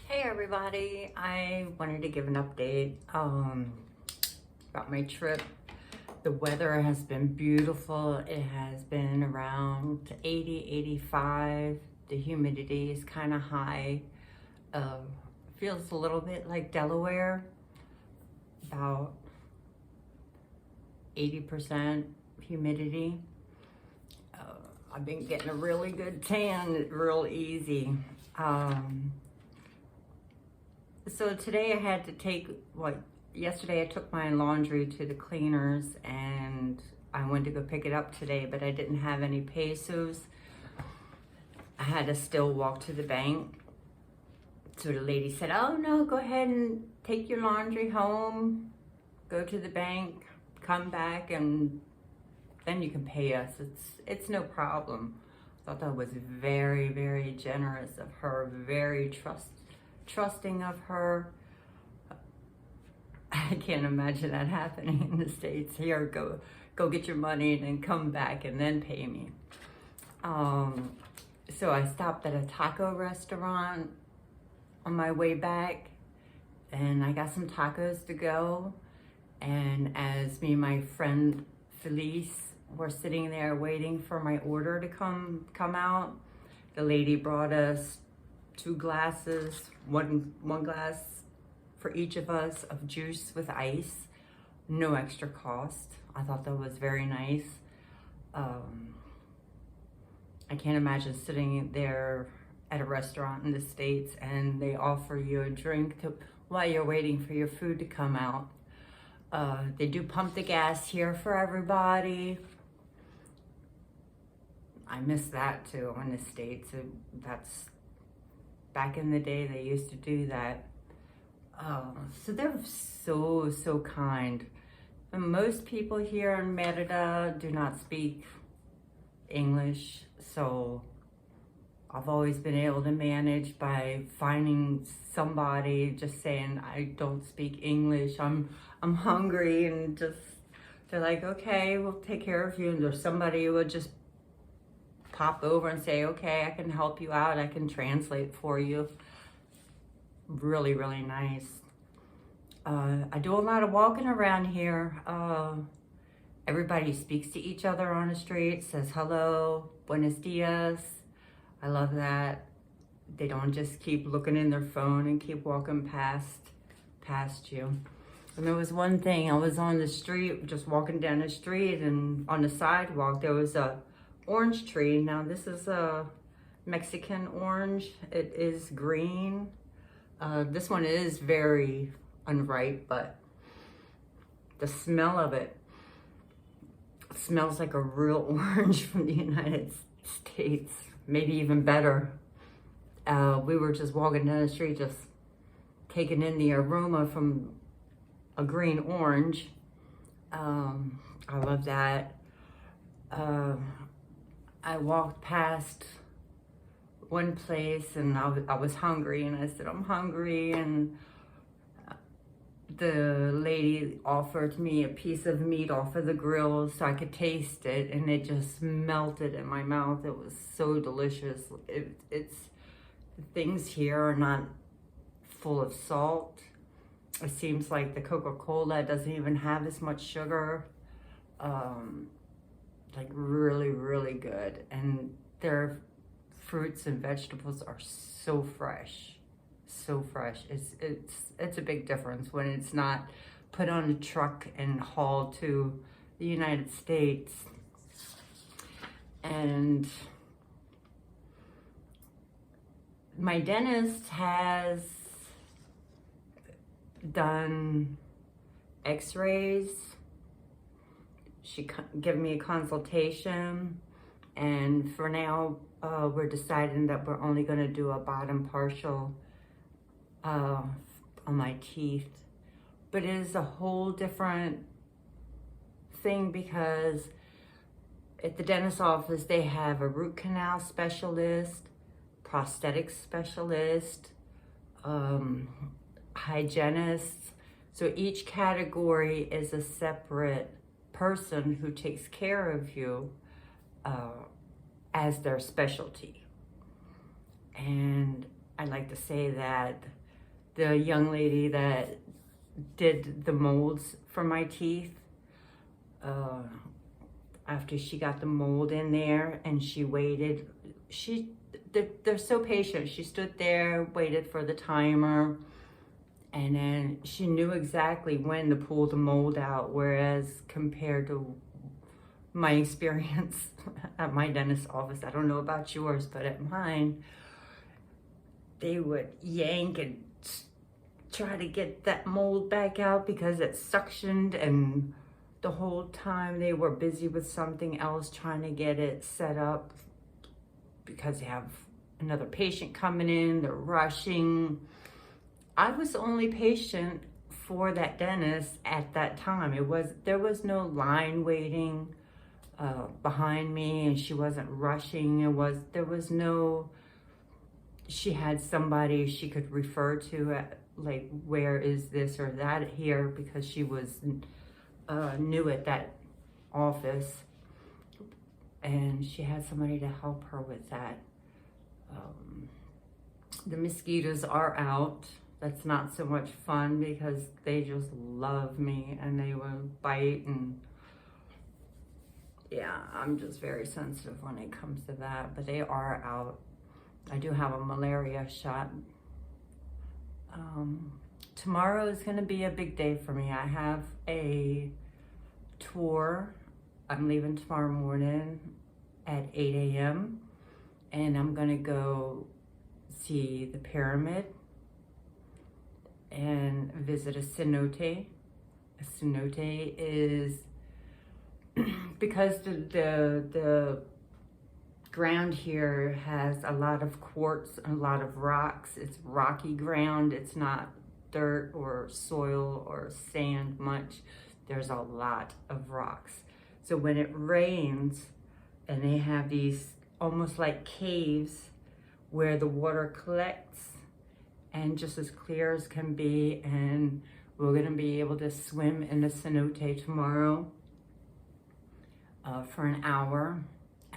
Hey everybody, I wanted to give an update about my trip. The weather has been beautiful. It has been around 80, 85. The humidity is kind of high. Feels a little bit like Delaware, about 80% humidity. I've been getting a really good tan real easy. So today I had to take, yesterday I took my laundry to the cleaners and I went to go pick it up today, but I didn't have any pesos. I had to still walk to the bank. So the lady said, oh no, go ahead and take your laundry home, go to the bank, come back, and then you can pay us. It's no problem. I thought that was very, very generous of her, very trusting of her. I can't imagine that happening in the States. Here, go get your money and then come back and then pay me. So I stopped at a taco restaurant on my way back and I got some tacos to go. And as me and my friend Felice were sitting there waiting for my order to come out, the lady brought us 2 glasses, one glass for each of us of juice with ice, no extra cost. I thought that was very nice. I can't imagine sitting there at a restaurant in the States and they offer you a drink while you're waiting for your food to come out. They do pump the gas here for everybody. I miss that too in the States. That's back in the day they used to do that. So they're so kind. And most people here in Merida do not speak English, so I've always been able to manage by finding somebody, just saying I don't speak English, I'm hungry, and just they're like, okay, we'll take care of you. And there's somebody who would just pop over and say, okay, I can help you out, I can translate for you. Really, really nice. I do a lot of walking around here. Everybody speaks to each other on the street, says hello, buenos dias. I love that. They don't just keep looking in their phone and keep walking past you. And there was one thing, I was on the street, just walking down the street, and on the sidewalk there was a orange tree. Now this is a Mexican orange. It is green. This one is very unripe, but the smell of it smells like a real orange from the United States, maybe even better. We were just walking down the street, just taking in the aroma from a green orange. I love that. I walked past one place and I was hungry, and I said, I'm hungry, and the lady offered me a piece of meat off of the grill so I could taste it, and it just melted in my mouth. It was so delicious. Things here are not full of salt. It seems like the Coca-Cola doesn't even have as much sugar. Like really, really good. And their fruits and vegetables are so fresh. So fresh. It's a big difference when it's not put on a truck and hauled to the United States. And my dentist has done x-rays. She gave me a consultation, and for now we're deciding that we're only going to do a bottom partial on my teeth. But it is a whole different thing, because at the dentist's office they have a root canal specialist, prosthetic specialist, hygienist. So each category is a separate person who takes care of you as their specialty. And I like to say that the young lady that did the molds for my teeth, after she got the mold in there and she waited, they're so patient. She stood there, waited for the timer, and then she knew exactly when to pull the mold out, whereas compared to my experience at my dentist's office, I don't know about yours, but at mine, they would yank and try to get that mold back out because it suctioned, and the whole time they were busy with something else trying to get it set up because they have another patient coming in, they're rushing. I was the only patient for that dentist at that time. There was no line waiting behind me, and she wasn't rushing. She had somebody she could refer to at, like, where is this or that here, because she was new at that office, and she had somebody to help her with that. The mosquitoes are out. That's not so much fun because they just love me and they will bite, and yeah, I'm just very sensitive when it comes to that, but they are out. I do have a malaria shot. Tomorrow is going to be a big day for me. I have a tour. I'm leaving tomorrow morning at 8 a.m. and I'm going to go see the pyramid and visit a cenote. A cenote is because the ground here has a lot of quartz, a lot of rocks. It's rocky ground. It's not dirt or soil or sand much. There's a lot of rocks. So when it rains and they have these almost like caves where the water collects and just as clear as can be, and we're gonna be able to swim in the cenote tomorrow for an hour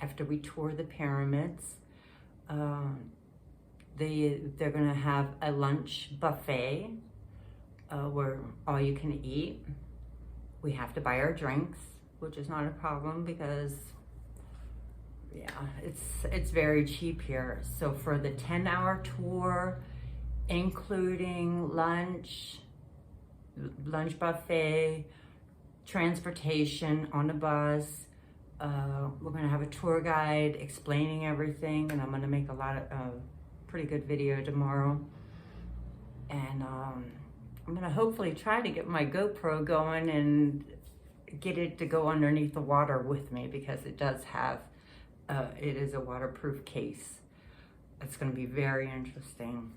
after we tour the pyramids. They're gonna have a lunch buffet where all you can eat. We have to buy our drinks, which is not a problem because yeah, it's very cheap here. So for the 10-hour tour, including lunch buffet, transportation on the bus, we're gonna have a tour guide explaining everything, and I'm gonna make a lot of pretty good video tomorrow. And I'm gonna hopefully try to get my GoPro going and get it to go underneath the water with me, because it does have, it is a waterproof case. It's gonna be very interesting.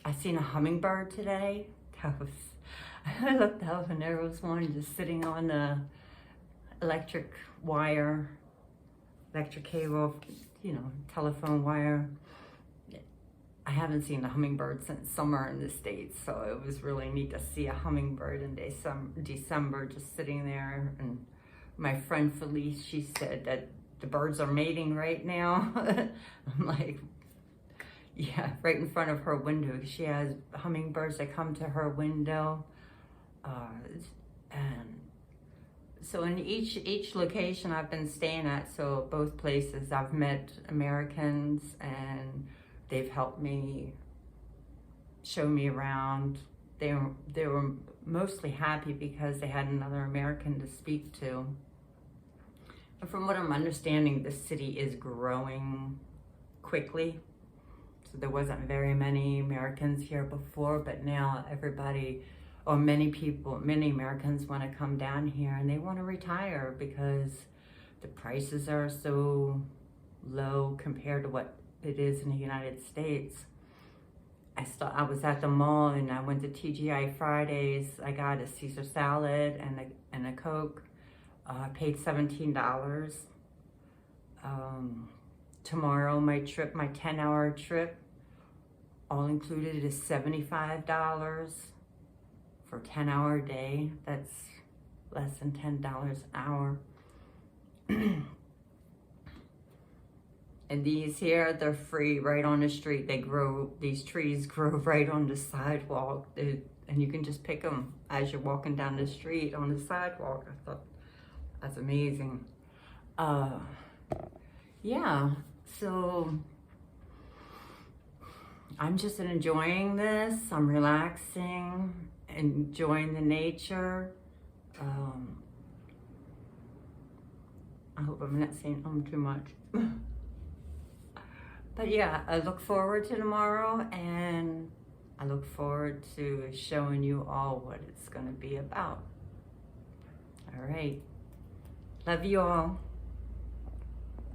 I seen a hummingbird today. I looked up and there was one just sitting on the electric wire, electric cable, you know, telephone wire. I haven't seen a hummingbird since summer in the States, so it was really neat to see a hummingbird in December just sitting there. And my friend Felice, she said that the birds are mating right now. I'm like, yeah, right in front of her window. She has hummingbirds that come to her window. And so in each location I've been staying at, so both places, I've met Americans and they've helped me, show me around. They were mostly happy because they had another American to speak to. And from what I'm understanding, the city is growing quickly. So there wasn't very many Americans here before, but now everybody, or many people, many Americans want to come down here and they want to retire because the prices are so low compared to what it is in the United States. I was at the mall and I went to TGI Fridays. I got a Caesar salad and a Coke. I paid $17. Tomorrow, my 10-hour trip, all included, is $75 for a 10-hour day. That's less than $10 an hour. And these here, they're free right on the street. They grow, these trees grow right on the sidewalk. And you can just pick them as you're walking down the street on the sidewalk. I thought that's amazing. Yeah, so I'm just enjoying this. I'm relaxing, enjoying the nature. I hope I'm not saying too much. But yeah, I look forward to tomorrow, and I look forward to showing you all what it's going to be about. All right. Love you all.